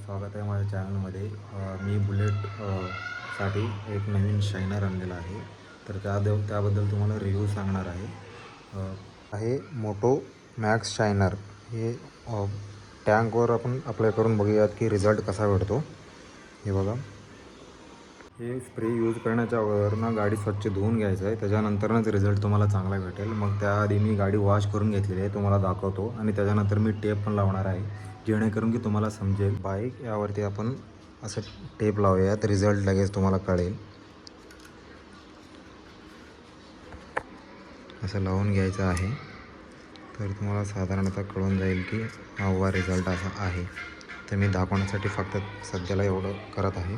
स्वागत आहे माझ्या चॅनलमध्ये. मी बुलेट साठी एक नवीन शायनर आणलेला आहे, तर त्याबद्दल तुम्हाला रिव्ह्यू सांगणार आहे. आहे मोटो मॅक्स शायनर. हे टँकवर आपण अप्लाय करून बघूयात की रिझल्ट कसा भेटतो. हे बघा, हे स्प्रे यूज करण्याच्या अगोदर ना गाडी स्वच्छ धुवून घ्यायचं आहे, त्याच्यानंतरच रिझल्ट तुम्हाला चांगला भेटेल. मग त्याआधी मी गाडी वॉश करून घेतलेली आहे, तुम्हाला दाखवतो. आणि त्याच्यानंतर मी टेप पण लावणार आहे, जेणेकरून की तुम्हाला समजेल. बाईक यावरती आपण असं टेप लावूयात, रिझल्ट लगेच तुम्हाला कळेल. असं लावून घ्यायचं आहे, तर तुम्हाला साधारणतः कळून जाईल की हा रिझल्ट असा आहे. तर मी दाखवण्यासाठी फक्त सध्याला एवढं करत आहे.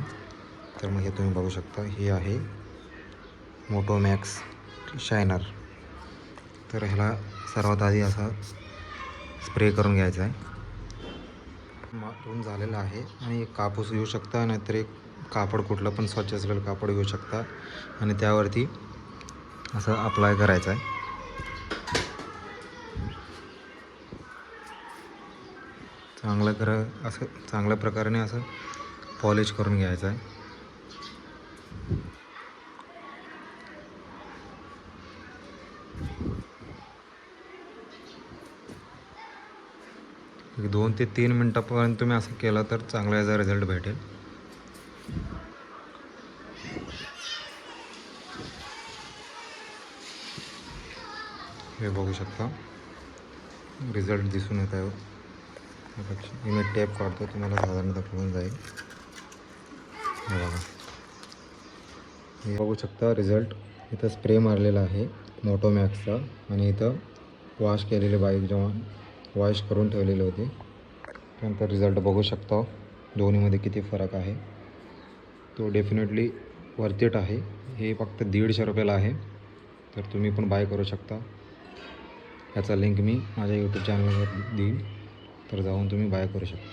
तर मग हे तुम्ही बघू शकता, हे आहे मोटो मॅक्स शायनर. तर ह्याला सर्वात आधी असा स्प्रे करून घ्यायचा आहे. मारून झालेला आहे. आणि एक कापूस घेऊ शकता, नाहीतर एक कापड, कुठलं पण स्वच्छ असलेलं कापड घेऊ शकता, आणि त्यावरती असं अप्लाय करायचं आहे. चांगल्या प्रकारे असं पॉलिश करून घ्यायचं आहे. एक 2 ते 3 मिनटापर्यंत तुम्ही असं केलं तर चांगला याचा रिझल्ट भेटेल. हे बघू शकता, रिझल्ट दिसून येत आहे. मी टेप काढतो, तुम्हाला साधारणतः कळून जाईल. हे बघा, हे बघू शकता रिझल्ट. इथं स्प्रे मारलेला आहे मोटो मॅक्सचा, आणि इथं वॉश केलेले बाईक जेव्हा वॉश करून ठेवलेले होते, त्यानंतर रिझल्ट बघू शकता. दोन्हीमध्ये किती फरक आहे. तो डेफिनेटली वर्थ इट आहे. हे फक्त 150 रुपयाला आहे, तर तुम्ही पण बाय करू शकता. याचा लिंक मी माझ्या यूट्यूब चॅनलवर देईन, तर जाऊन तुम्ही बाय करू शकता.